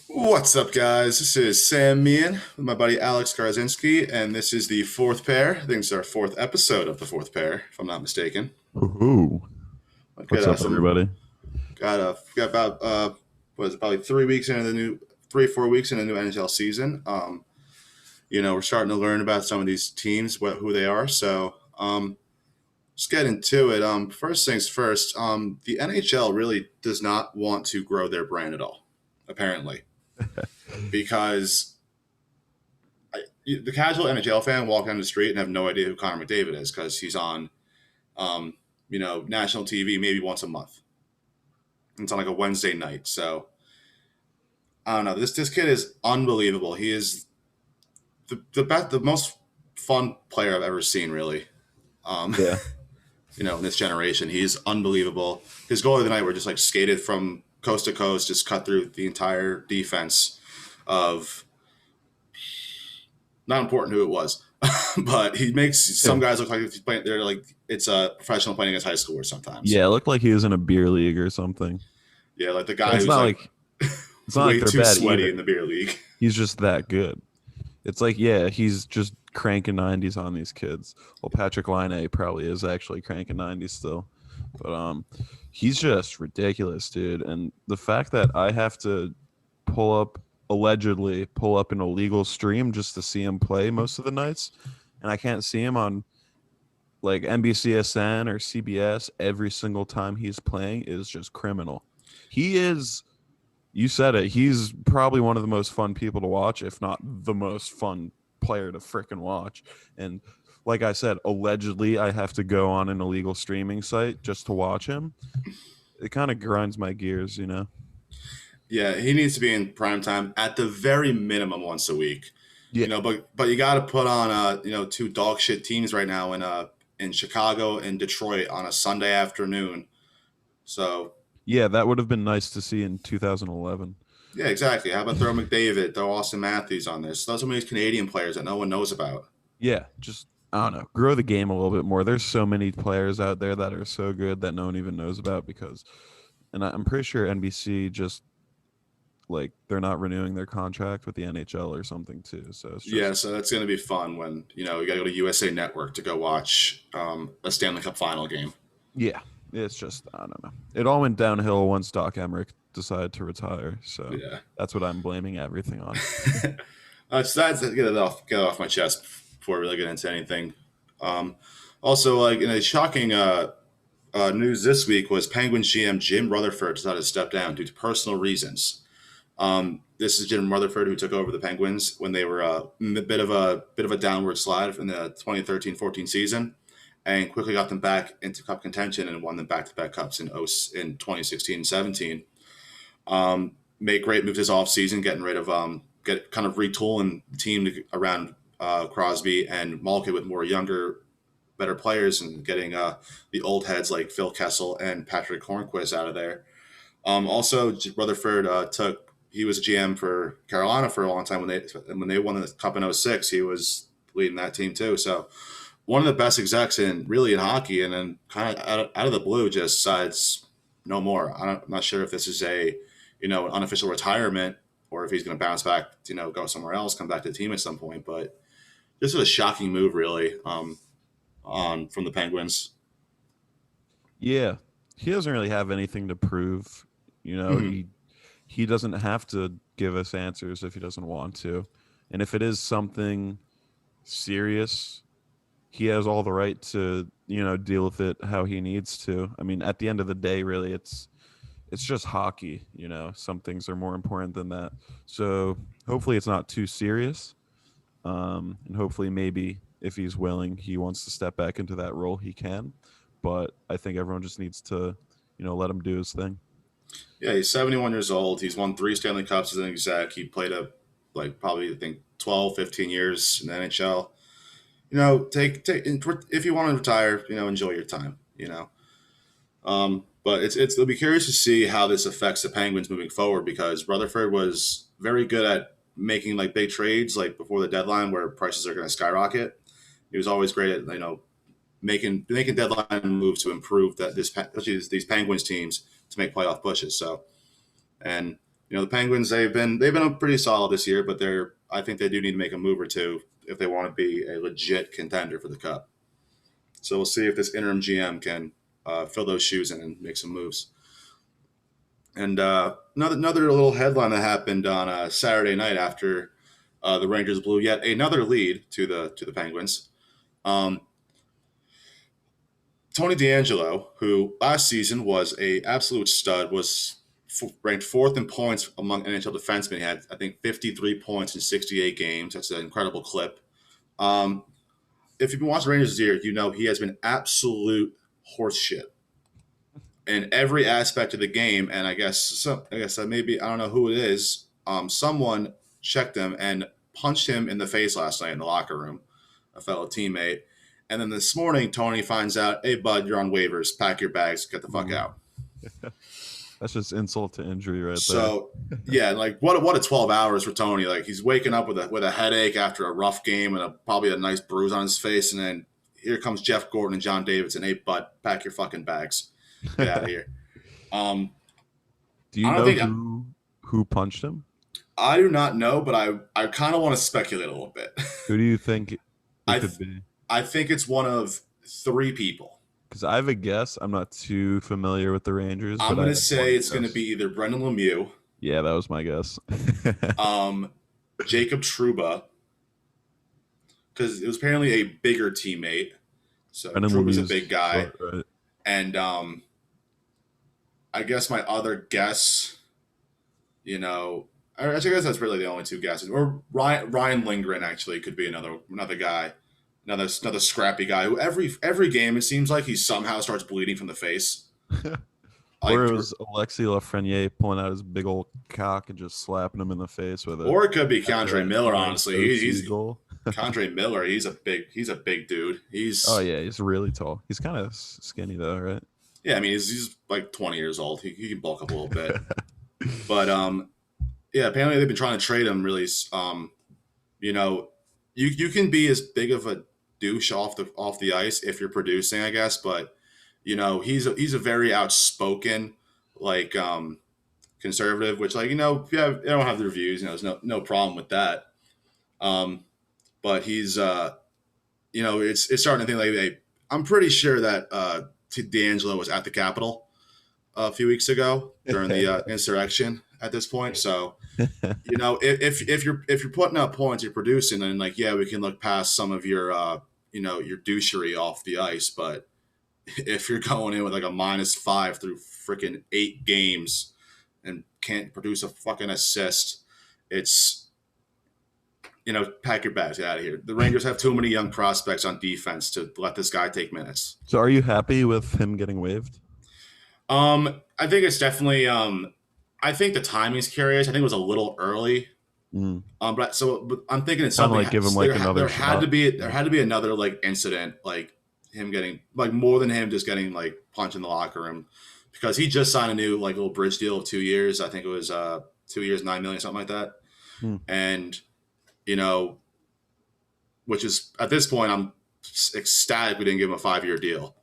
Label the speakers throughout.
Speaker 1: What's up, guys? This is Sam Meehan with my buddy Alex Garzinski, and this is the fourth pair. I think it's our fourth episode of the fourth pair, if I'm not mistaken.
Speaker 2: Woohoo.
Speaker 1: I've got
Speaker 2: What's up,
Speaker 1: some
Speaker 2: everybody?
Speaker 1: got about what is it, probably 3 weeks into the new 3 4 weeks in the new NHL season. We're starting to learn about some of these teams, who they are. So let's get into it. First things first. The NHL really does not want to grow their brand at all, apparently, because the casual NHL fan walk down the street and have no idea who Connor McDavid is because he's on, national TV maybe once a month. It's on like a Wednesday night. So I don't know. This kid is unbelievable. He is the most fun player I've ever seen. Really, um,
Speaker 2: Yeah.
Speaker 1: in this generation, he's unbelievable. His goal of the night were just like skated from coast to coast, just cut through the entire defense of not important who it was, but he makes
Speaker 2: Yeah.
Speaker 1: some guys look like he's playing. They're like it's a professional playing against high schoolers sometimes.
Speaker 2: Yeah, it looked like he was in a beer league or something.
Speaker 1: Yeah, like the
Speaker 2: And
Speaker 1: guy who's like
Speaker 2: it's not like
Speaker 1: way
Speaker 2: they're
Speaker 1: too
Speaker 2: bad
Speaker 1: sweaty
Speaker 2: either.
Speaker 1: in the beer league.
Speaker 2: He's just that good. It's like, yeah, he's just cranking 90s on these kids. Well, Patrick Line probably is actually cranking 90s still. But he's just ridiculous, dude. And the fact that I have to allegedly pull up an illegal stream just to see him play most of the nights, and I can't see him on like NBCSN or CBS every single time he's playing is just criminal. He is, you said it, he's probably one of the most fun people to watch, if not the most fun player to freaking watch. And like I said, allegedly, I have to go on an illegal streaming site just to watch him. It kind of grinds my gears, you know?
Speaker 1: Yeah, he needs to be in prime time at the very minimum once a week.
Speaker 2: Yeah.
Speaker 1: But you got to put on two dog shit teams right now in Chicago and Detroit on a Sunday afternoon. So
Speaker 2: Yeah, that would have been nice to see in 2011.
Speaker 1: yeah, exactly. How about throw McDavid, throw Austin Matthews on this? Those are some of these Canadian players that no one knows about.
Speaker 2: Yeah, just I don't know, grow the game a little bit more. There's so many players out there that are so good that no one even knows about because, and I'm pretty sure NBC just like they're not renewing their contract with the NHL or something too. So it's
Speaker 1: Yeah,
Speaker 2: just
Speaker 1: so that's going to be fun when you got to go to USA Network to go watch a Stanley Cup final game.
Speaker 2: yeah, it's just I don't know. It all went downhill once Doc Emmerich decided to retire. So
Speaker 1: Yeah.
Speaker 2: that's what I'm blaming everything on.
Speaker 1: So that's get it off my chest before we really get into anything. Um, Also, like in a shocking news this week was Penguins GM Jim Rutherford decided to step down due to personal reasons. This is Jim Rutherford who took over the Penguins when they were a bit of a downward slide in the 2013-14 season, and quickly got them back into Cup contention and won them back-to-back Cups in 2016 and 17. Made great moves this offseason, getting rid of get kind of retooling the team around Crosby and Malkin with more younger, better players, and getting the old heads like Phil Kessel and Patrick Hornquist out of there. Also, Rutherford he was a GM for Carolina for a long time when they won the Cup in '06. He was leading that team too. So one of the best execs in hockey, and then kind of out of the blue just decides no more. I'm not sure if this is an unofficial retirement or if he's going to bounce back, go somewhere else, come back to the team at some point. But this is a shocking move, really, on from the Penguins.
Speaker 2: Yeah, he doesn't really have anything to prove. You know,
Speaker 1: Mhm.
Speaker 2: he doesn't have to give us answers if he doesn't want to. And if it is something serious, he has all the right to, deal with it how he needs to. I mean, at the end of the day, really it's just hockey, Some things are more important than that. So, hopefully it's not too serious. And hopefully maybe if he's willing, he wants to step back into that role, he can. But I think everyone just needs to, let him do his thing.
Speaker 1: Yeah, he's 71 years old. He's won 3 Stanley Cups as an exec. He played probably I think 12, 15 years in the NHL. Take if you want to retire, enjoy your time. But it'll be curious to see how this affects the Penguins moving forward because Rutherford was very good at making like big trades like before the deadline where prices are going to skyrocket. He was always great at making deadline moves to improve that especially these Penguins teams to make playoff pushes. So and The Penguins they've been pretty solid this year, but I think they do need to make a move or two if they want to be a legit contender for the Cup. So we'll see if this interim GM can fill those shoes in and make some moves. And another little headline that happened on Saturday night after the Rangers blew yet another lead to the Penguins. Um, Tony DeAngelo, who last season was a absolute stud, was ranked fourth in points among NHL defensemen. He had, I think, 53 points in 68 games. That's an incredible clip. Um, if you've been watching Rangers this year, you know he has been absolute horseshit in every aspect of the game. And I guess maybe I don't know who it is. Someone checked him and punched him in the face last night in the locker room, a fellow teammate. And then this morning, Tony finds out, "Hey, bud, you're on waivers. Pack your bags. Get the fuck out."
Speaker 2: That's just insult to injury right there.
Speaker 1: So, yeah, like what a 12 hours for Tony. Like he's waking up with a headache after a rough game and probably a nice bruise on his face, and then here comes Jeff Gordon and John Davidson. "Hey, bud, pack your fucking bags. Get out of here."
Speaker 2: Do you know who punched him?
Speaker 1: I do not know, but I kind of want to speculate a little bit.
Speaker 2: Who do you think it could be?
Speaker 1: I think it's one of three people.
Speaker 2: Because I have a guess. I'm not too familiar with the Rangers.
Speaker 1: I'm going to say it's going to be either Brendan Lemieux.
Speaker 2: Yeah, that was my guess.
Speaker 1: Jacob Trouba. Because it was apparently a bigger teammate. So Trouba's a big guy.
Speaker 2: Right.
Speaker 1: And I guess my other guess, I guess that's really the only two guesses. Or Ryan Lindgren actually could be another guy. Another scrappy guy who every game it seems like he somehow starts bleeding from the face.
Speaker 2: Or it was Alexis Lafreniere pulling out his big old cock and just slapping him in the face with it.
Speaker 1: Or it could be K'Andre Miller. Honestly, he's K'Andre Miller. He's a big dude. He's
Speaker 2: really tall. He's kind of skinny though, right?
Speaker 1: Yeah, I mean he's like 20 years old. He can bulk up a little bit. But yeah, apparently they've been trying to trade him. Really, you can be as big of a douche off the ice if you're producing, I guess, but he's a very outspoken conservative, which I don't have the reviews, there's no problem with that. But he's it's starting to think like I'm pretty sure that DeAngelo was at the Capitol a few weeks ago during the insurrection at this point. So, if you're putting up points, you're producing, and we can look past some of your your douchery off the ice. But if you're going in with like a -5 through freaking 8 games and can't produce a fucking assist, it's pack your bags, get out of here. The Rangers have too many young prospects on defense to let this guy take minutes.
Speaker 2: So, are you happy with him getting waived?
Speaker 1: I think it's definitely. I think the timing's curious. I think it was a little early. But I'm thinking it's something.
Speaker 2: Give him another.
Speaker 1: There had to be another incident, him getting more than him just getting punched in the locker room, because he just signed a new little bridge deal of 2 years. I think it was 2 years, $9 million, something like that. And which is at this point I'm ecstatic we didn't give him a 5-year deal.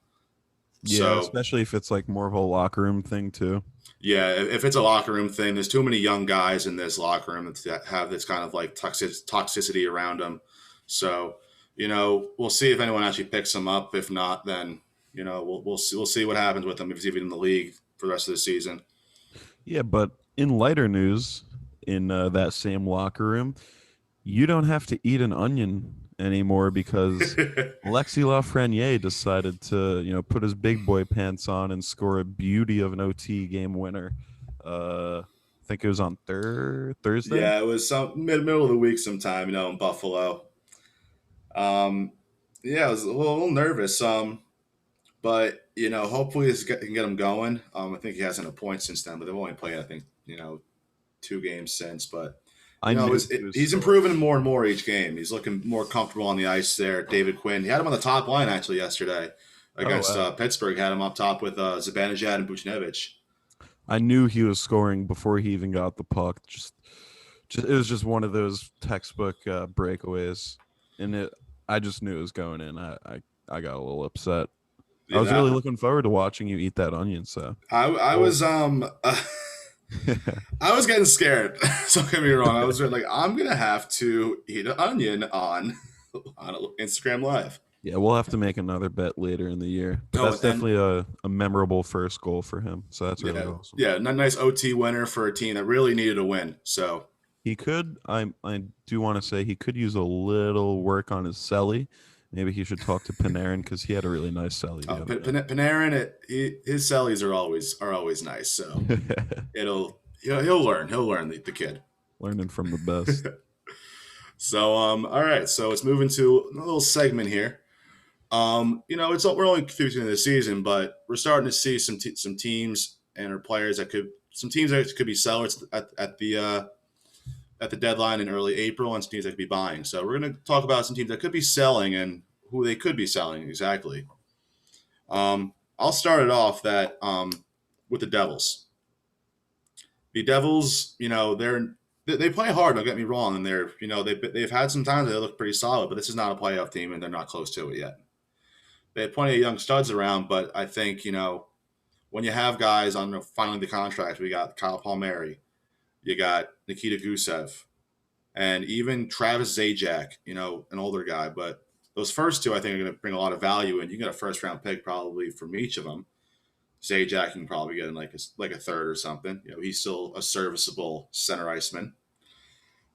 Speaker 2: Yeah, so, especially if it's more of a locker room thing too.
Speaker 1: Yeah, if it's a locker room thing, there's too many young guys in this locker room that have this kind of toxicity around them. So, we'll see if anyone actually picks him up. If not, then we'll see what happens with him if he's even in the league for the rest of the season.
Speaker 2: Yeah, but in lighter news, in that same locker room, you don't have to eat an onion anymore because Alexis Lafreniere decided to, put his big boy pants on and score a beauty of an OT game winner. I think it was on Thursday.
Speaker 1: Yeah, it was some middle of the week sometime, in Buffalo. I was a little nervous. But hopefully this can get him going. I think he hasn't a point since then, but they've only played 2 games since. But he's improving more and more each game. He's looking more comfortable on the ice there. David Quinn, he had him on the top line actually yesterday against Pittsburgh. Had him up top with Zibanejad and Buchnevich.
Speaker 2: I knew he was scoring before he even got the puck. Just it was just one of those textbook breakaways, and I just knew it was going in. I got a little upset. I was really looking forward to watching you eat that onion. So
Speaker 1: I was I was getting scared. So don't get me wrong. I was like, I'm gonna have to eat an onion on Instagram Live.
Speaker 2: Yeah, we'll have to make another bet later in the year. But
Speaker 1: Oh,
Speaker 2: that's
Speaker 1: and
Speaker 2: definitely a memorable first goal for him. So that's really
Speaker 1: yeah,
Speaker 2: awesome.
Speaker 1: yeah, nice OT winner for a team that really needed a win. So
Speaker 2: He could, I do want to say he could use a little work on his celly. Maybe he should talk to Panarin because he had a really nice celly the other
Speaker 1: Panarin, his sellies are always nice. So he'll learn. He'll learn the kid.
Speaker 2: Learning from the best.
Speaker 1: So all right. So let's move into a little segment here. We're only through the season, but we're starting to see some teams and our players some teams that could be sellers at the deadline in early April, and some teams that could be buying. So we're going to talk about some teams that could be selling and who they could be selling exactly. I'll start it off with the Devils. The Devils, they play hard. Don't get me wrong, and they've had some times they look pretty solid, but this is not a playoff team, and they're not close to it yet. They have plenty of young studs around, but I think when you have guys on finally the contract, we got Kyle Palmieri, you got Nikita Gusev, and even Travis Zajac, an older guy. But those first two, I think, are going to bring a lot of value, and you get a first round pick probably from each of them. Zajac can probably get in like a third or something. He's still a serviceable center iceman.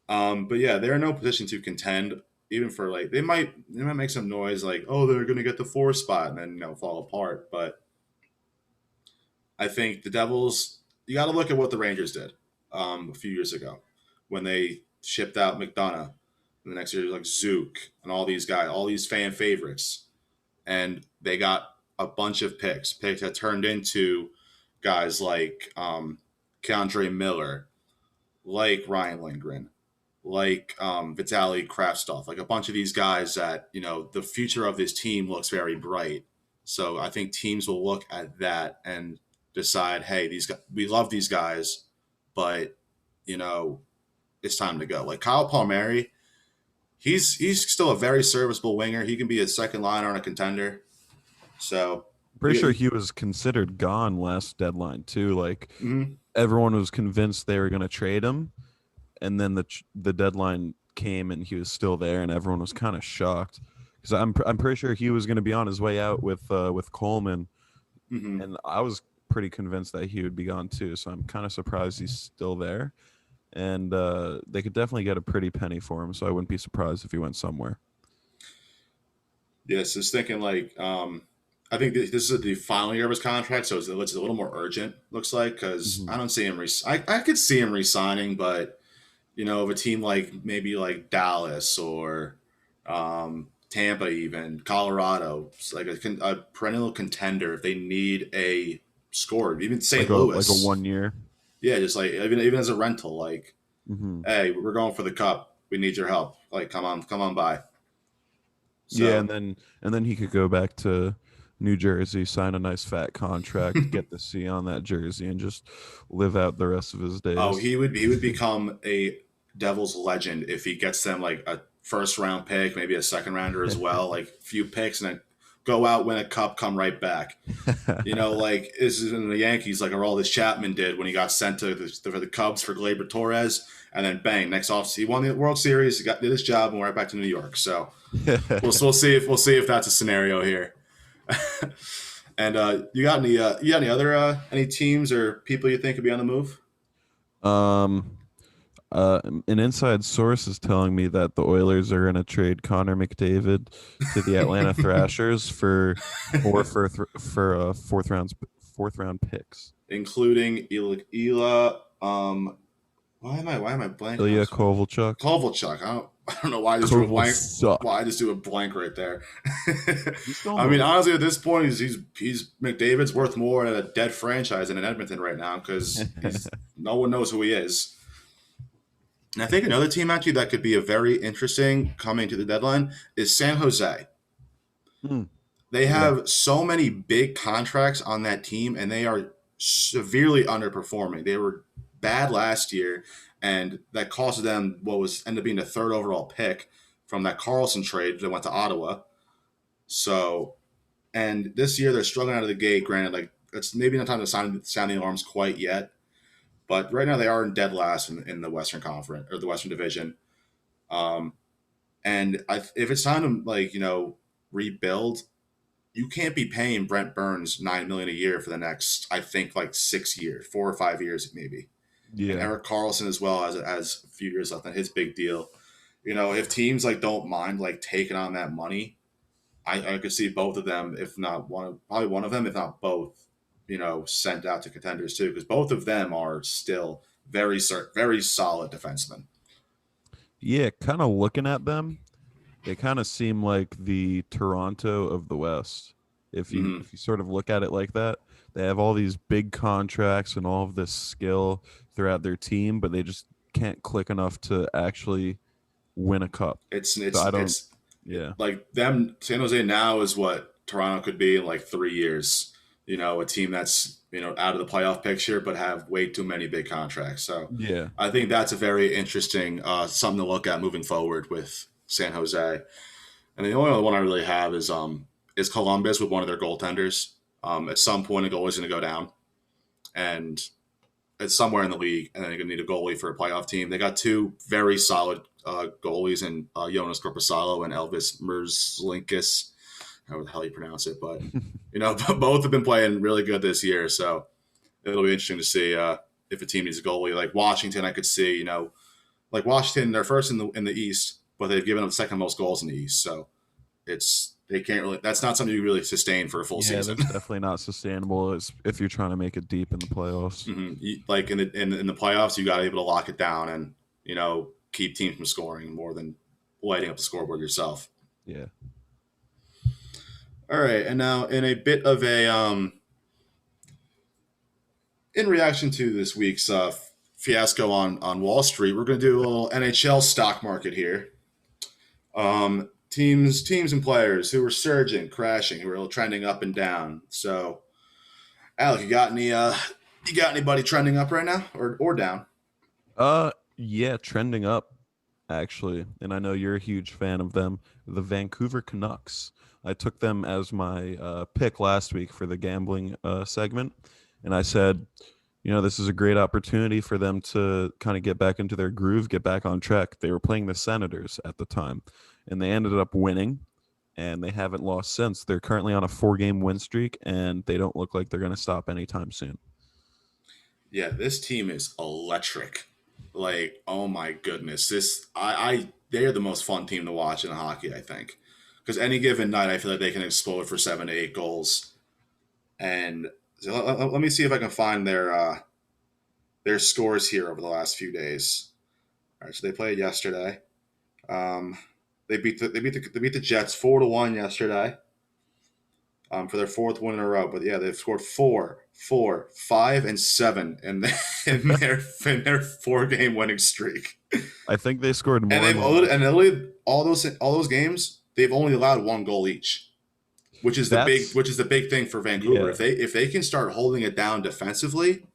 Speaker 1: But yeah, they're in no position to contend. Even for they might make some noise like, oh, they're going to get the 4 spot and then fall apart. But I think the Devils, you got to look at what the Rangers did a few years ago when they shipped out McDonough. And the next year, like Zook and all these guys, all these fan favorites, and they got a bunch of picks that turned into guys like Keandre Miller, like Ryan Lindgren, like Vitaly Kravtsov, like a bunch of these guys that the future of this team looks very bright. So I think teams will look at that and decide, hey, these guys, we love these guys, but it's time to go. Like Kyle Palmieri, he's still a very serviceable winger. He can be a second liner on a contender. So
Speaker 2: Pretty sure he was considered gone last deadline too. Like
Speaker 1: mm-hmm.
Speaker 2: everyone was convinced they were going to trade him, and then the deadline came and he was still there, and everyone was kind of shocked because I'm pretty sure he was going to be on his way out with Coleman,
Speaker 1: Mm-hmm.
Speaker 2: and I was pretty convinced that he would be gone too. So I'm kind of surprised he's still there, and they could definitely get a pretty penny for him. So I wouldn't be surprised if he went somewhere.
Speaker 1: Yes, just thinking I think this is the final year of his contract, so it's a little more urgent. Looks like because
Speaker 2: Mm-hmm.
Speaker 1: I don't see him. I could see him resigning, but of a team like maybe like Dallas or Tampa, even Colorado, it's like a perennial contender. If they need a scorer, even St.
Speaker 2: Like a
Speaker 1: Louis,
Speaker 2: 1 year.
Speaker 1: yeah, just like even as a rental, like,
Speaker 2: Mm-hmm.
Speaker 1: hey, we're going for the cup. We need your help. Like, come on by.
Speaker 2: Yeah,
Speaker 1: So,
Speaker 2: and then he could go back to New Jersey, sign a nice fat contract, get the C on that jersey, and just live out the rest of his
Speaker 1: oh,
Speaker 2: days.
Speaker 1: he would become a Devils legend if he gets them like a first round pick, maybe a second rounder as well, like a few picks, and then go out, win a cup, come right back. Like this is in the Yankees, like Aroldis Chapman did when he got sent for the Cubs for Gleyber Torres, and then bang, next off he won the World Series, did his job, and went right back to New York. So we'll see if that's a scenario here. And you got any other any teams or people you think could be on the move?
Speaker 2: um, an inside source is telling me that the Oilers are going to trade Connor McDavid to the Atlanta Thrashers for fourth round picks.
Speaker 1: Including Ela. Why am I blanking?
Speaker 2: Ilya Kovalchuk.
Speaker 1: Kovalchuk. I don't know why I just drew a blank.
Speaker 2: Kovalchuk.
Speaker 1: Why I just do a blank right there.
Speaker 2: He's still
Speaker 1: I mean, honestly, at this point, he's McDavid's worth more at a dead franchise than in Edmonton right now because no one knows who he is. And I think another team actually that could be a very interesting coming to the deadline is San Jose.
Speaker 2: Hmm.
Speaker 1: They
Speaker 2: Yeah.
Speaker 1: have so many big contracts on that team, and they are severely underperforming. They were bad last year, and that cost them what was ended up being the third overall pick from that Carlson trade that went to Ottawa. So, and this year they're struggling out of the gate. Granted, like it's maybe not time to sound the alarms quite yet, But right now they are in dead last in the Western Conference or the Western Division. Um, and if it's time to rebuild, you can't be paying Brent Burns $9 million a year for the next, I think, like 6 years, 4 or 5 years maybe, and
Speaker 2: Yeah.
Speaker 1: Eric Carlson as well as a few years left on his big deal. If teams don't mind taking on that money, I could see both of them, if not one, probably one of them, if not both, sent out to contenders too, because both of them are still very solid defensemen.
Speaker 2: Yeah, kind of looking at them, they kind of seem like the Toronto of the West.
Speaker 1: Hmm.
Speaker 2: If you sort of look at it like that, they have all these big contracts and all of this skill throughout their team, but they just can't click enough to actually win a cup.
Speaker 1: It's
Speaker 2: So I
Speaker 1: it's
Speaker 2: don't.
Speaker 1: it's
Speaker 2: Yeah,
Speaker 1: like them. San Jose now is what Toronto could be in like 3 years. A team that's out of the playoff picture, but have way too many big contracts. So
Speaker 2: yeah,
Speaker 1: I think that's a very interesting something to look at moving forward with San Jose. And the only other one I really have is Columbus with one of their goaltenders. At some point, a goal is going to go down, and it's somewhere in the league, and they're going to need a goalie for a playoff team. They got two very solid goalies in Jonas Korpisalo and Elvis Merzlinkis, however the hell you pronounce it. But both have been playing really good this year, so it'll be interesting to see if a team needs a goalie. Like Washington, I could see. Like Washington, they're first in the East, but they've given up the second most goals in the East, so they can't really. That's not something you really sustain for a full
Speaker 2: yeah.
Speaker 1: season.
Speaker 2: That's definitely not sustainable if you're trying to make it deep in the playoffs.
Speaker 1: Like in the playoffs, you got to be able to lock it down and keep teams from scoring more than lighting up the scoreboard yourself.
Speaker 2: Yeah.
Speaker 1: All right, and now in a bit of a in reaction to this week's fiasco on Wall Street, we're going to do a little NHL stock market here. Teams and players who are surging, crashing, who are trending up and down. So, Alec, you got anybody trending up right now or down?
Speaker 2: Yeah, trending up actually, and I know you're a huge fan of them. The Vancouver Canucks. I took them as my pick last week for the gambling segment, and I said, this is a great opportunity for them to kind of get back into their groove, get back on track. They were playing the Senators at the time, and they ended up winning, and they haven't lost since. They're currently on a 4-game win streak, and they don't look like they're going to stop anytime soon.
Speaker 1: Yeah, this team is electric. Like, oh my goodness, I they are the most fun team to watch in hockey. I think because any given night, I feel like they can explode for 7 to 8 goals. And so let me see if I can find their scores here over the last few days. All right, so they played yesterday. Um, they beat the Jets 4-1 yesterday. For their fourth win in a row. But yeah, they've scored 4, 5, and 7 in their 4-game winning streak.
Speaker 2: I think they scored more.
Speaker 1: And they've only, and literally all those games they've only allowed one goal each, which is the big thing for Vancouver.
Speaker 2: Yeah.
Speaker 1: If they can start holding it down defensively,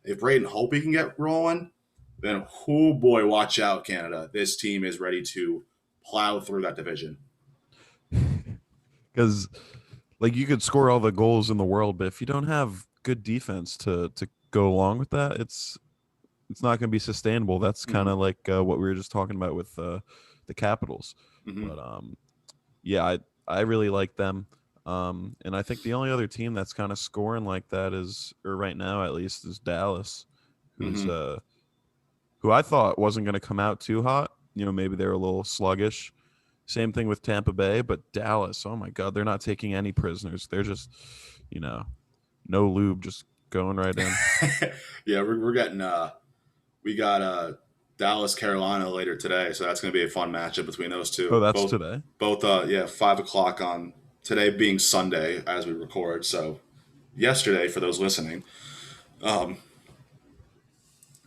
Speaker 1: if Braden Holtby can get rolling, then oh boy, watch out, Canada. This team is ready to plow through that division.
Speaker 2: Because you could score all the goals in the world, but if you don't have good defense to go along with that, it's not going to be sustainable. That's kind of like what we were just talking about with the Capitals.
Speaker 1: Mm-hmm.
Speaker 2: But yeah, I really like them. And I think the only other team that's kind of scoring like that or right now at least, is Dallas, who's who I thought wasn't going to come out too hot. Maybe they're a little sluggish. Same thing with Tampa Bay, but Dallas, oh my God, they're not taking any prisoners. They're just, no lube, just going right in.
Speaker 1: Yeah, we're getting we got Dallas Carolina later today, so that's going to be a fun matchup between those two.
Speaker 2: Oh, that's today.
Speaker 1: Both 5 o'clock on today being Sunday as we record. So yesterday for those listening, I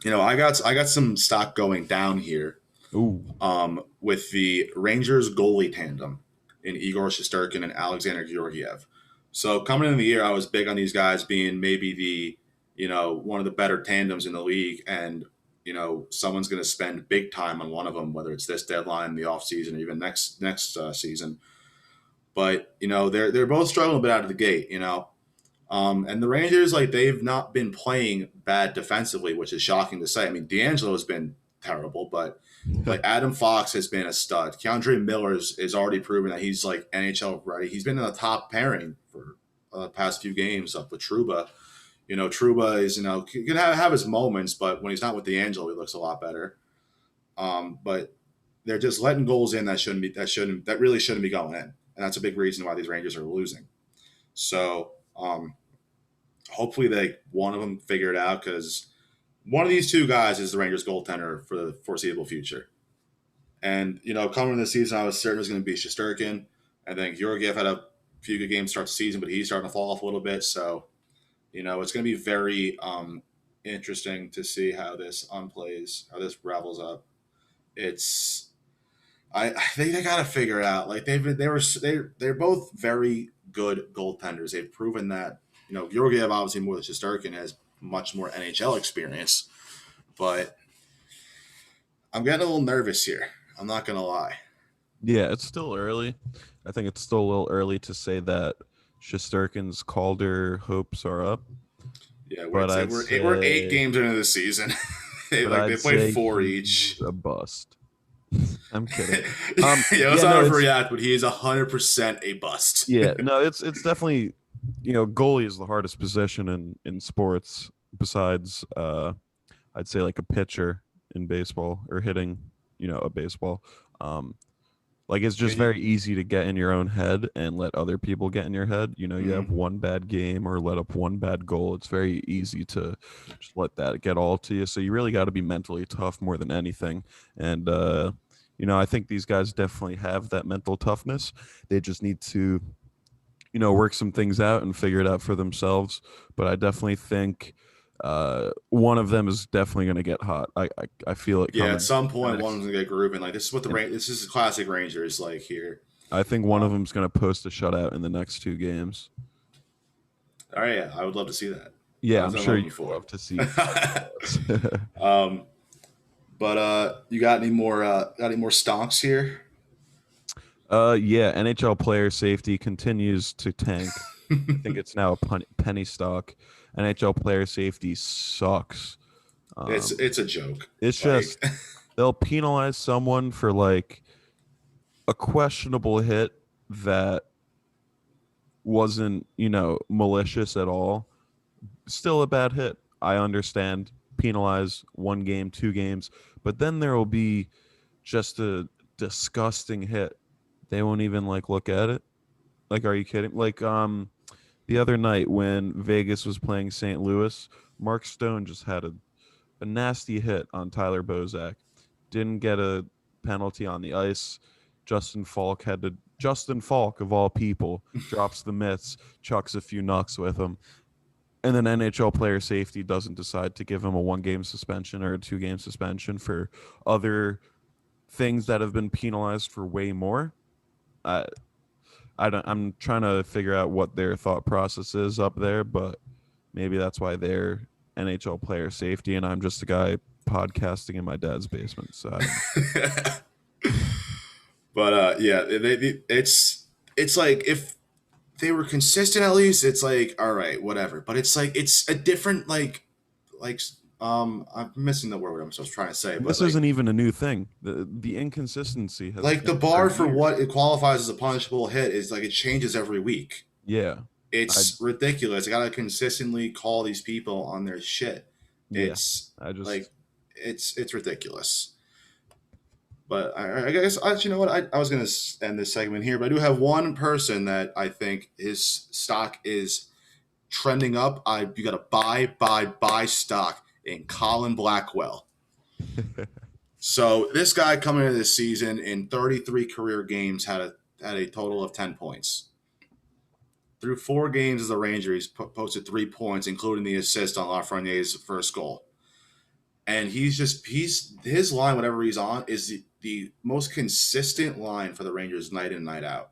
Speaker 1: got some stock going down here.
Speaker 2: Ooh.
Speaker 1: With the Rangers goalie tandem in Igor Shesterkin and Alexander Georgiev. So coming into the year, I was big on these guys being maybe the one of the better tandems in the league, and someone's going to spend big time on one of them, whether it's this deadline, the offseason, or even next season. But they're both struggling a bit out of the gate. And the Rangers, like, they've not been playing bad defensively, which is shocking to say. I mean, DeAngelo has been terrible, but like Adam Fox has been a stud. Keandre Miller is already proven that he's like NHL ready. He's been in the top pairing for the past few games up with Trouba. Trouba is, he can have his moments, but when he's not with DeAngelo, he looks a lot better. But they're just letting goals in that really shouldn't be going in, and that's a big reason why these Rangers are losing. So hopefully one of them figure it out, because one of these two guys is the Rangers goaltender for the foreseeable future. And coming into the season, I was certain it was going to be Shesterkin. I think Georgiev had a few good games to start the season, but he's starting to fall off a little bit. So it's going to be very interesting to see how this unplays, how this ravels up. I think they got to figure it out. Like they're both very good goaltenders. They've proven that. Georgiev obviously more than Shesterkin has much more NHL experience, but I'm getting a little nervous here. I'm not gonna lie.
Speaker 2: Yeah, it's still early. I think it's still a little early to say that Shesterkin's Calder hopes are up.
Speaker 1: Yeah,
Speaker 2: But
Speaker 1: we're 8 games into the season. they played 4 each.
Speaker 2: A bust. I'm kidding.
Speaker 1: It's not overreact, but he is 100% a bust.
Speaker 2: Yeah, no, it's definitely, goalie is the hardest position in sports besides I'd say like a pitcher in baseball or hitting, a baseball. Like it's just very easy to get in your own head and let other people get in your head. You have one bad game or let up one bad goal. It's very easy to just let that get all to you. So you really got to be mentally tough more than anything. And, I think these guys definitely have that mental toughness. They just need to, work some things out and figure it out for themselves. But I definitely think one of them is definitely going to get hot. I feel it.
Speaker 1: Yeah, at some point, one of them's going to get grooving. Like this is what this is classic Rangers like here.
Speaker 2: I think one of them's going to post a shutout in the next 2 games.
Speaker 1: All right, yeah, I would love to see that.
Speaker 2: Yeah, I'm sure you'd love to see.
Speaker 1: But you got any more stonks here?
Speaker 2: Yeah, NHL Player Safety continues to tank. I think it's now a penny stock. NHL Player Safety sucks.
Speaker 1: It's a joke.
Speaker 2: It's just they'll penalize someone for like a questionable hit that wasn't, malicious at all. Still a bad hit. I understand. Penalize 1 game, 2 games, but then there will be just a disgusting hit. They won't even like look at it. Like, are you kidding? Like, the other night when Vegas was playing St. Louis, Mark Stone just had a nasty hit on Tyler Bozak. Didn't get a penalty on the ice. Justin Falk of all people, drops the mitts, chucks a few knucks with him. And then NHL Player Safety doesn't decide to give him a 1-game suspension or a 2-game suspension for other things that have been penalized for way more. I'm trying to figure out what their thought process is up there, but maybe that's why they're NHL Player Safety, and I'm just a guy podcasting in my dad's basement. So,
Speaker 1: but yeah, it's like if they were consistent at least, it's like all right, whatever. But it's like it's a different I'm missing the word I'm supposed to try to say.
Speaker 2: This isn't even a new thing. The inconsistency has
Speaker 1: like the bar for what it qualifies as a punishable hit is like it changes every week.
Speaker 2: Yeah,
Speaker 1: it's ridiculous. I gotta consistently call these people on their shit. It's it's ridiculous. But I guess you know what I was gonna end this segment here, but I do have one person that I think his stock is trending up. You got to buy stock in Colin Blackwell. So this guy coming into this season in 33 career games had a total of 10 points. Through 4 games as a Ranger, he's posted 3 points, including the assist on Lafranie's first goal. And his line, whatever he's on, is the most consistent line for the Rangers night in and night out.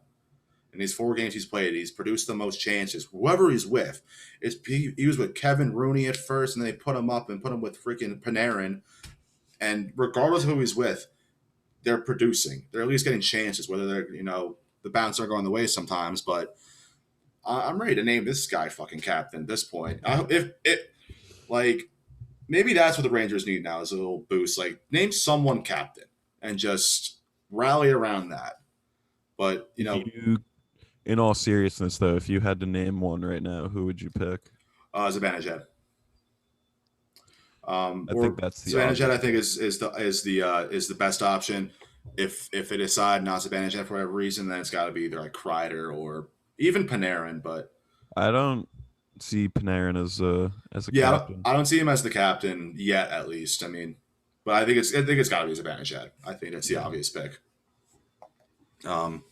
Speaker 1: In these 4 games he's played, he's produced the most chances. Whoever he's with, he was with Kevin Rooney at first, and they put him with freaking Panarin. And regardless of who he's with, they're producing. They're at least getting chances, whether they're the bounce are going the way sometimes. But I'm ready to name this guy fucking captain at this point. If it like maybe that's what the Rangers need now is a little boost. Like name someone captain and just rally around that. But
Speaker 2: If you, in all seriousness, though, if you had to name one right now, who would you pick?
Speaker 1: Zibanejad.
Speaker 2: I
Speaker 1: Or
Speaker 2: think that's the
Speaker 1: Zibanejad, I
Speaker 2: obvious.
Speaker 1: think is the best option. If they decide not Zibanejad for whatever reason, then it's got to be either like Kreider or even Panarin. But
Speaker 2: I don't see Panarin as a
Speaker 1: yeah,
Speaker 2: captain.
Speaker 1: I don't see him as the captain yet, at least. I mean, but I think it's got to be Zibanejad. I think that's the
Speaker 2: Yeah.
Speaker 1: obvious pick. Um,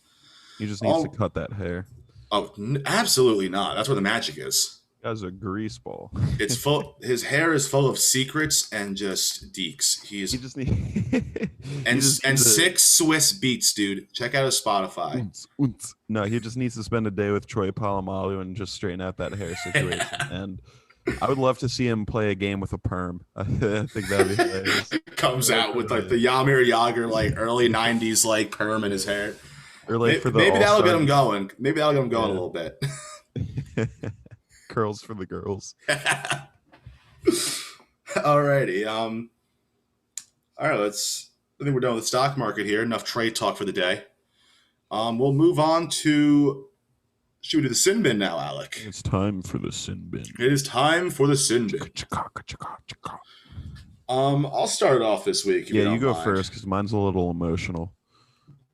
Speaker 2: He just needs to
Speaker 1: all
Speaker 2: cut that hair.
Speaker 1: absolutely not. That's where the magic is.
Speaker 2: Guy's a grease ball.
Speaker 1: It's full. His hair is full of secrets and just deeks.
Speaker 2: He
Speaker 1: He's
Speaker 2: just need. he
Speaker 1: and
Speaker 2: just
Speaker 1: and
Speaker 2: needs a,
Speaker 1: 6 Swiss beats, dude. Check out his Spotify.
Speaker 2: No, he just needs to spend a day with Troy Polamalu and just straighten out that hair situation. And I would love to see him play a game with a perm. I think that'd be hilarious.
Speaker 1: Comes out with like the Yamir Yager like early '90s like perm in his hair.
Speaker 2: Or like for the
Speaker 1: Maybe that'll get
Speaker 2: All-Star
Speaker 1: him going. Maybe that'll get him going a
Speaker 2: Yeah.
Speaker 1: little bit.
Speaker 2: Curls for the girls.
Speaker 1: Alrighty. All right. I think we're done with the stock market here. Enough trade talk for the day. We'll move on to. Should we do the sin bin now, Alec?
Speaker 2: It's time for the sin bin.
Speaker 1: It is time for the sin bin. I'll start it off this week. If
Speaker 2: Yeah,
Speaker 1: you
Speaker 2: you
Speaker 1: don't
Speaker 2: go
Speaker 1: mind.
Speaker 2: first because mine's a little emotional.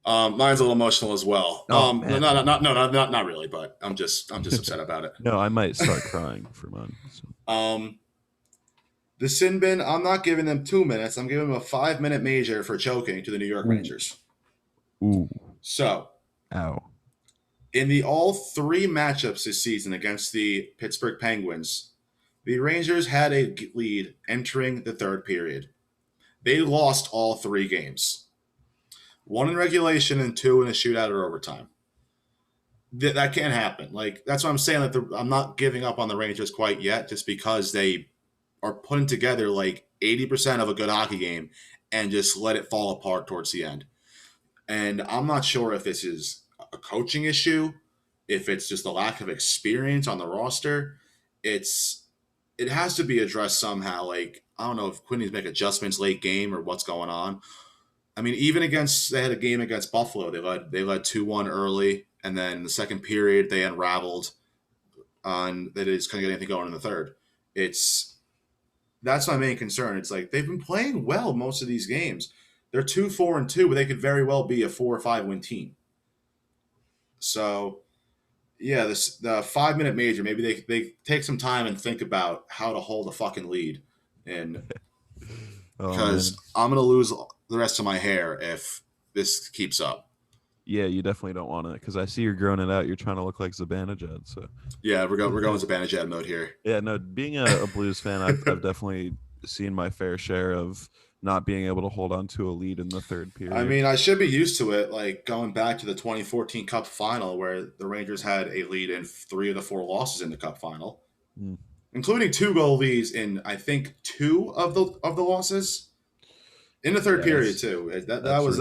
Speaker 1: Mine's a little emotional as well.
Speaker 2: Oh,
Speaker 1: No,
Speaker 2: man.
Speaker 1: not really, but I'm just upset about it.
Speaker 2: No, I might start crying for mine. So.
Speaker 1: The sin bin, I'm not giving them 2 minutes. I'm giving them a 5-minute major for choking to the New York Rangers.
Speaker 2: Ooh,
Speaker 1: So,
Speaker 2: ow.
Speaker 1: in all 3 matchups this season against the Pittsburgh Penguins, the Rangers had a lead entering the third period. They lost all 3 games. 1 in regulation and 2 in a shootout or overtime. That can't happen. Like that's what I'm saying. That I'm not giving up on the Rangers quite yet, just because they are putting together like 80% of a good hockey game and just let it fall apart towards the end. And I'm not sure if this is a coaching issue, if it's just a lack of experience on the roster. It has to be addressed somehow. Like I don't know if Quinn needs to make adjustments late game or what's going on. I mean, even they had a game against Buffalo. They led 2-1 early, and then in the second period they unraveled on they just couldn't get anything going in the third. That's my main concern. It's like they've been playing well most of these games. They're 2-4-2, but they could very well be a 4 or 5 win team. So, yeah, the 5-minute major. Maybe they take some time and think about how to hold a fucking lead, and because I'm gonna lose the rest of my hair if this keeps up.
Speaker 2: Yeah, you definitely don't want it because I see you're growing it out. You're trying to look like Zibanejad. So
Speaker 1: Yeah, we're going Zibanejad mode here.
Speaker 2: yeah, no, being a Blues fan, I've definitely seen my fair share of not being able to hold on to a lead in the third period.
Speaker 1: I mean, I should be used to it. Like going back to the 2014 Cup final, where the Rangers had a lead in 3 of the 4 losses in the Cup final, including 2-goal leads in I think 2 of the losses. In the third period too. Those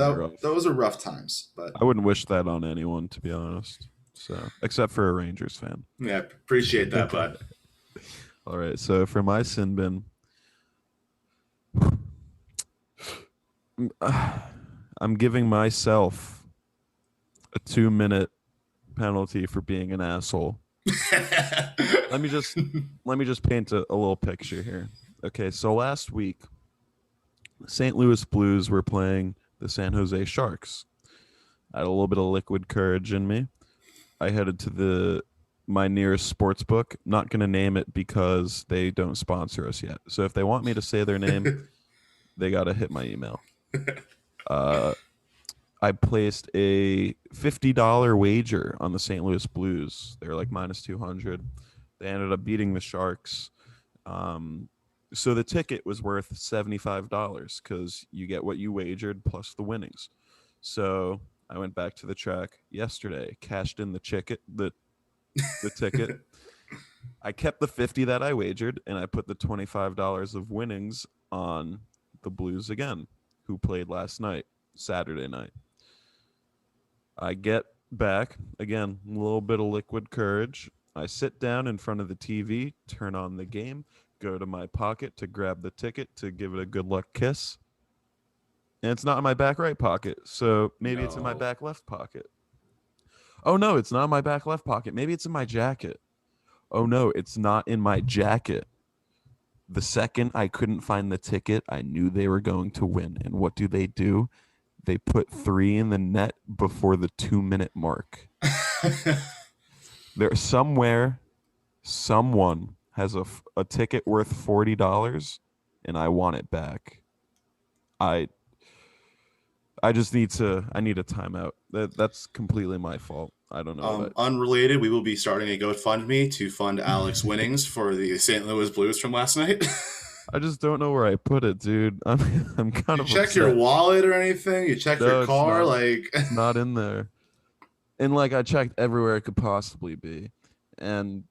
Speaker 1: are rough times. But
Speaker 2: I wouldn't wish that on anyone, to be honest. So, except for a Rangers fan.
Speaker 1: Yeah, appreciate that, bud.
Speaker 2: All right. So for my sin bin, I'm giving myself a 2-minute penalty for being an asshole. Let me just paint a little picture here. Okay, so last week, St. Louis Blues were playing the San Jose Sharks. I had a little bit of liquid courage in me. I headed to my nearest sports book. Not going to name it because they don't sponsor us yet. So if they want me to say their name, they got to hit my email. I placed a $50 wager on the St. Louis Blues. They were like minus 200. They ended up beating the Sharks. So the ticket was worth $75 because you get what you wagered plus the winnings. So I went back to the track yesterday, cashed in the ticket. I kept the 50 that I wagered, and I put the $25 of winnings on the Blues again, who played last night, Saturday night. I get back again, a little bit of liquid courage. I sit down in front of the TV, turn on the game, go to my pocket to grab the ticket to give it a good luck kiss, and it's not in my back right pocket. So maybe it's in my
Speaker 1: No.
Speaker 2: back left pocket. Oh no, it's not in my back left pocket. Maybe it's in my jacket. Oh no, it's not in my jacket. The second I couldn't find the ticket, I knew they were going to win. And what do? They put three in the net before the 2 minute mark. There somewhere, someone has a ticket worth $40, and I want it back. I I just need to. I need a timeout. That's completely my fault. I don't know what
Speaker 1: Unrelated, we will be starting a GoFundMe to fund Alex winnings for the St. Louis Blues from last night.
Speaker 2: I just don't know where I put it, dude. I'm kind
Speaker 1: You
Speaker 2: of
Speaker 1: check your
Speaker 2: upset.
Speaker 1: wallet or anything? You check your
Speaker 2: No, it's
Speaker 1: car?
Speaker 2: not.
Speaker 1: Like,
Speaker 2: It's not in there. And like I checked everywhere it could possibly be, and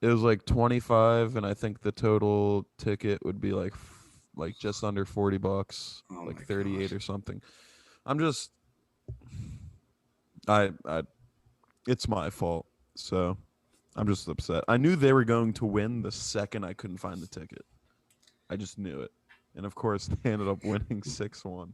Speaker 2: it was like 25, and I think the total ticket would be like just under $40,
Speaker 1: oh
Speaker 2: like
Speaker 1: my
Speaker 2: 38
Speaker 1: gosh.
Speaker 2: or something. I'm just I it's my fault. So I'm just upset. I knew they were going to win the second I couldn't find the ticket. I just knew it. And of course they ended up winning 6-1. So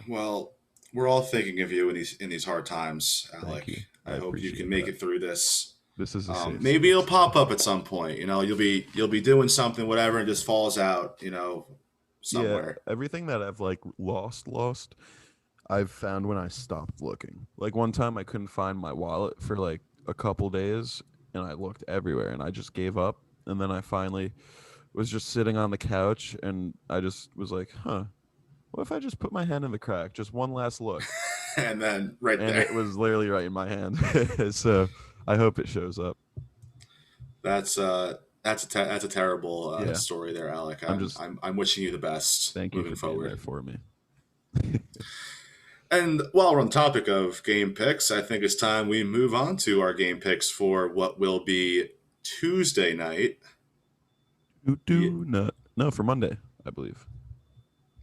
Speaker 1: Well, we're all thinking of you in these hard times,
Speaker 2: thank
Speaker 1: Alec.
Speaker 2: you. I
Speaker 1: I hope you can
Speaker 2: appreciate
Speaker 1: make
Speaker 2: that.
Speaker 1: it through this.
Speaker 2: This is a safe
Speaker 1: Maybe it'll
Speaker 2: space.
Speaker 1: pop up at some point. You know, you'll be doing something, whatever, and just falls out. You know,
Speaker 2: Yeah,
Speaker 1: somewhere.
Speaker 2: everything that I've like lost, I've found when I stopped looking. Like one time I couldn't find my wallet for like a couple days and I looked everywhere and I just gave up. And then I finally was just sitting on the couch and I just was like, huh, what if I just put my hand in the crack? Just one last look.
Speaker 1: And then right
Speaker 2: And
Speaker 1: there,
Speaker 2: it was literally right in my hand. So I hope it shows up.
Speaker 1: that's that's a terrible
Speaker 2: Yeah.
Speaker 1: story there, Alec.
Speaker 2: I'm just
Speaker 1: I'm wishing you the best
Speaker 2: thank you
Speaker 1: moving
Speaker 2: for being
Speaker 1: forward.
Speaker 2: there for me.
Speaker 1: And while we're on the topic of game picks, I think it's time we move on to our game picks for what will be Tuesday night. Yeah.
Speaker 2: No, no, for Monday, I believe.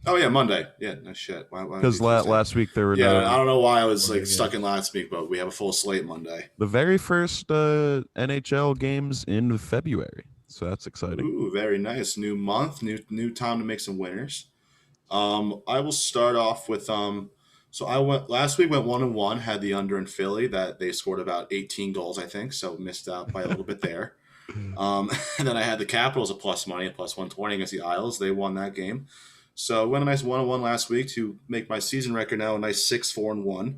Speaker 1: Oh yeah, Monday. Yeah, no shit. Why would it be
Speaker 2: Because
Speaker 1: Tuesday?
Speaker 2: last week there were
Speaker 1: Yeah, I
Speaker 2: no
Speaker 1: don't know why I was like
Speaker 2: Monday
Speaker 1: stuck in
Speaker 2: games.
Speaker 1: last week, but we have a full slate Monday.
Speaker 2: The very first NHL games in February, so that's exciting.
Speaker 1: Ooh, very nice. New month, new time to make some winners. I will start off with so I went last week went 1-1, had the under in Philly that they scored about 18 goals, I think, so missed out by a little bit there. And then I had the Capitals a plus money, a plus 120 against the Isles. They won that game. So I went a nice 1-1 last week to make my season record now a nice 6-4-1,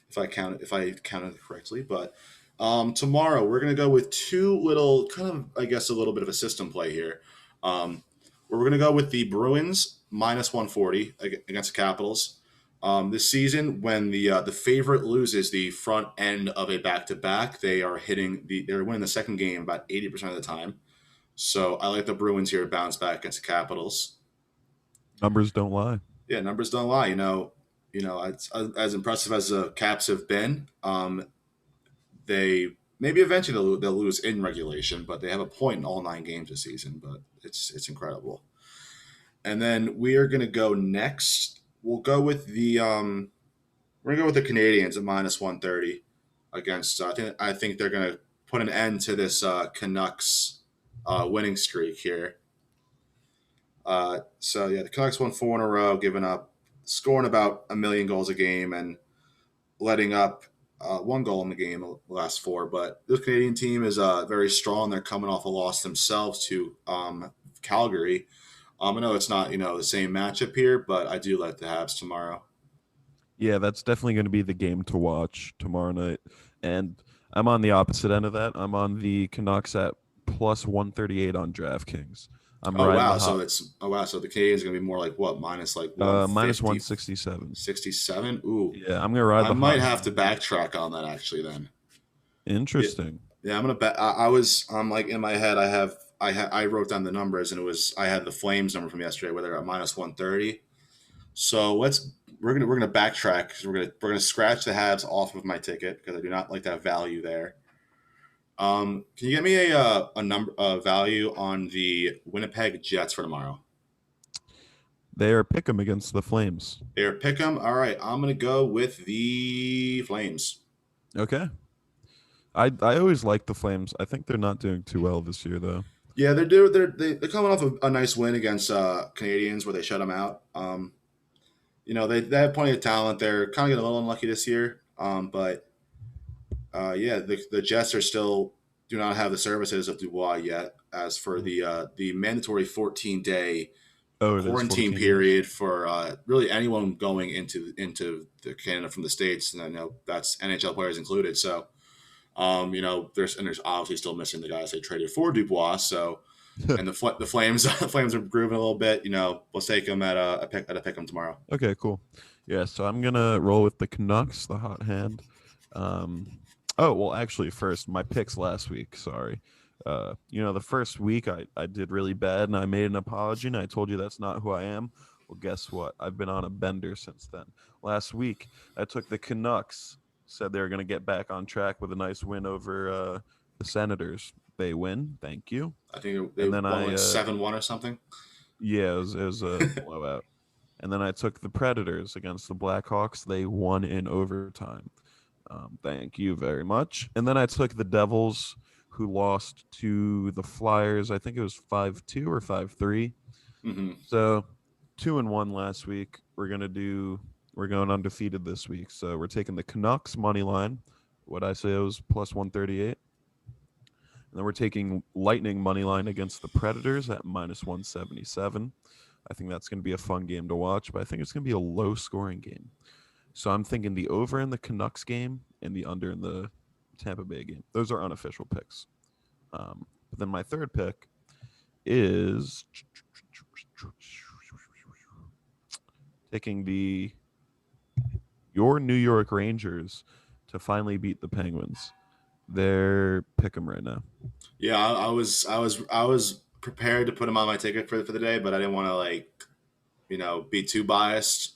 Speaker 1: if I counted it correctly. But tomorrow we're gonna go with two little kind of I guess a little bit of a system play here. We're gonna go with the Bruins minus 140 against the Capitals. This season, when the favorite loses the front end of a back to back, they're winning the second game about 80% of the time. So I like the Bruins here to bounce back against the Capitals.
Speaker 2: Numbers don't lie.
Speaker 1: Yeah, numbers don't lie. It's, as impressive as the Caps have been, they maybe eventually they'll lose in regulation, but they have a point in all 9 games this season. But it's incredible. And then we are going to go next. We'll go with the we're gonna go with the Canadians at minus 130 against. I think they're gonna put an end to this Canucks winning streak here. So yeah, the Canucks won 4 in a row, giving up, scoring about a million goals a game, and letting up 1 goal in the game the last 4. But this Canadian team is very strong. They're coming off a loss themselves to Calgary. I know it's not the same matchup here, but I do like the Habs tomorrow.
Speaker 2: Yeah, that's definitely going to be the game to watch tomorrow night. And I'm on the opposite end of that. I'm on the Canucks at plus 138 on DraftKings. I'm
Speaker 1: Oh
Speaker 2: riding the
Speaker 1: wow,
Speaker 2: hot.
Speaker 1: so the Canadians are gonna be more like what minus like
Speaker 2: Minus
Speaker 1: 150,
Speaker 2: 167.
Speaker 1: 67. Ooh,
Speaker 2: Yeah, I'm gonna ride
Speaker 1: I
Speaker 2: the
Speaker 1: might
Speaker 2: hot
Speaker 1: have to
Speaker 2: hand.
Speaker 1: backtrack on that actually. Then yeah,
Speaker 2: Interesting.
Speaker 1: yeah, I'm gonna bet. I'm like in my head. I wrote down the numbers and I had the Flames number from yesterday where they're at minus 130. So we're gonna backtrack because we're gonna scratch the Habs off of my ticket because I do not like that value there. Can you get me a number value on the Winnipeg Jets for tomorrow?
Speaker 2: They are pick 'em against the Flames.
Speaker 1: Air Pick'em. All right, I'm gonna go with the Flames.
Speaker 2: Okay. I always like the Flames. I think they're not doing too well this year though.
Speaker 1: Yeah, they're coming off a nice win against Canadians where they shut them out. They have plenty of talent. They're kind of getting a little unlucky this year, but yeah, the Jets are still do not have the services of Dubois yet. As for the mandatory 14-day
Speaker 2: Oh, it is
Speaker 1: quarantine
Speaker 2: 14 days.
Speaker 1: period for really anyone going into the Canada from the states, and I know that's NHL players included. So there's obviously still missing the guys they traded for Dubois. So and the Flames the Flames are grooving a little bit. We'll take them at a pick 'em tomorrow.
Speaker 2: Okay, cool. Yeah, so I'm gonna roll with the Canucks, the hot hand. Um, oh well, actually, first my picks last week. Sorry, the first week I did really bad, and I made an apology, and I told you that's not who I am. Well, guess what? I've been on a bender since then. Last week I took the Canucks, said they were gonna get back on track with a nice win over the Senators. They win, thank you.
Speaker 1: I think they
Speaker 2: And then
Speaker 1: won
Speaker 2: I,
Speaker 1: like 7-1 or something.
Speaker 2: yeah, it was a blowout. And then I took the Predators against the Blackhawks. They won in overtime. Thank you very much. And then I took the Devils, who lost to the Flyers. I think it was 5-2 or 5-3.
Speaker 1: Hmm.
Speaker 2: So 2-1 last week. We're going undefeated this week. So we're taking the Canucks money line. What I say it was plus 138. And then we're taking Lightning money line against the Predators at minus 177. I think that's going to be a fun game to watch, but I think it's going to be a low scoring game. So I'm thinking the over in the Canucks game and the under in the Tampa Bay game. Those are unofficial picks. But then my third pick is taking your New York Rangers to finally beat the Penguins. They're pick 'em right now.
Speaker 1: Yeah, I was prepared to put them on my ticket for the day, but I didn't want to be too biased.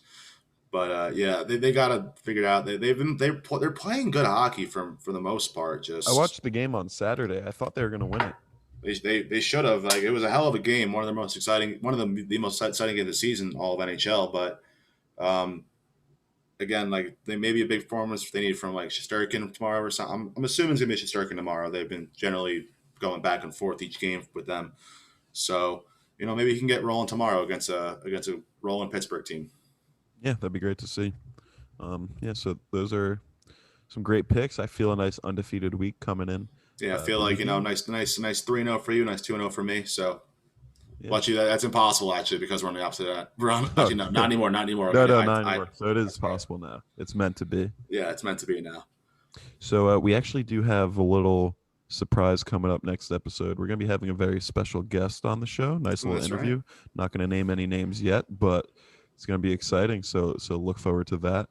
Speaker 1: But yeah, they got to figure it out. They're playing good hockey for the most part.
Speaker 2: I
Speaker 1: Just
Speaker 2: watched the game on Saturday. I thought they were going to win it.
Speaker 1: they should have, it was a hell of a game. One of the most exciting games of the season, all of NHL. But um, again, they may be a big performance they need from Shesterkin tomorrow or something. I'm assuming it's gonna be Shesterkin tomorrow. They've been generally going back and forth each game with them. So maybe he can get rolling tomorrow against a rolling Pittsburgh team.
Speaker 2: Yeah, that'd be great to see. Yeah, so those are some great picks. I feel a nice undefeated week coming in.
Speaker 1: Yeah, I feel
Speaker 2: The
Speaker 1: like
Speaker 2: weekend.
Speaker 1: nice 3-0 for you, nice 2-0 for me. So
Speaker 2: Yeah.
Speaker 1: well, actually, that's impossible actually because we're on the opposite of that. We're on
Speaker 2: Oh,
Speaker 1: actually no, not anymore, not anymore.
Speaker 2: no,
Speaker 1: Okay,
Speaker 2: no, not anymore. So it is
Speaker 1: that's right.
Speaker 2: possible now. It's meant to be.
Speaker 1: Yeah, it's meant to be now.
Speaker 2: So we actually do have a little surprise coming up next episode. We're going to be having a very special guest on the show. Nice
Speaker 1: Ooh,
Speaker 2: little
Speaker 1: that's
Speaker 2: interview.
Speaker 1: right.
Speaker 2: Not going to name any names yet, but it's going to be exciting. So look forward to that.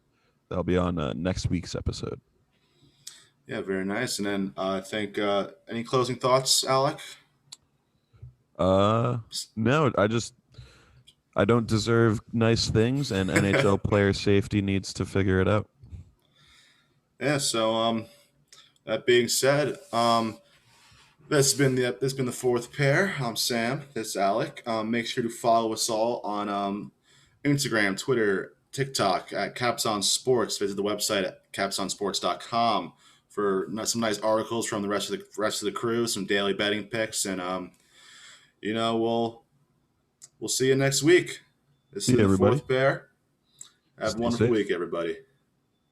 Speaker 2: That'll be on next week's episode.
Speaker 1: Yeah, very nice. And then I think any closing thoughts, Alec?
Speaker 2: Uh, no, I don't deserve nice things, and NHL Player Safety needs to figure it out.
Speaker 1: Yeah. So that being said, this has been the fourth pair. I'm Sam. This is Alec. Make sure to follow us all on Instagram, Twitter, TikTok at Caps on Sports. Visit the website at capsonsports.com for some nice articles from the rest of the crew, some daily betting picks, and we'll see you next week. This
Speaker 2: See
Speaker 1: is
Speaker 2: you,
Speaker 1: the
Speaker 2: everybody.
Speaker 1: fourth pair. Have a
Speaker 2: Stay
Speaker 1: wonderful
Speaker 2: safe.
Speaker 1: week, everybody.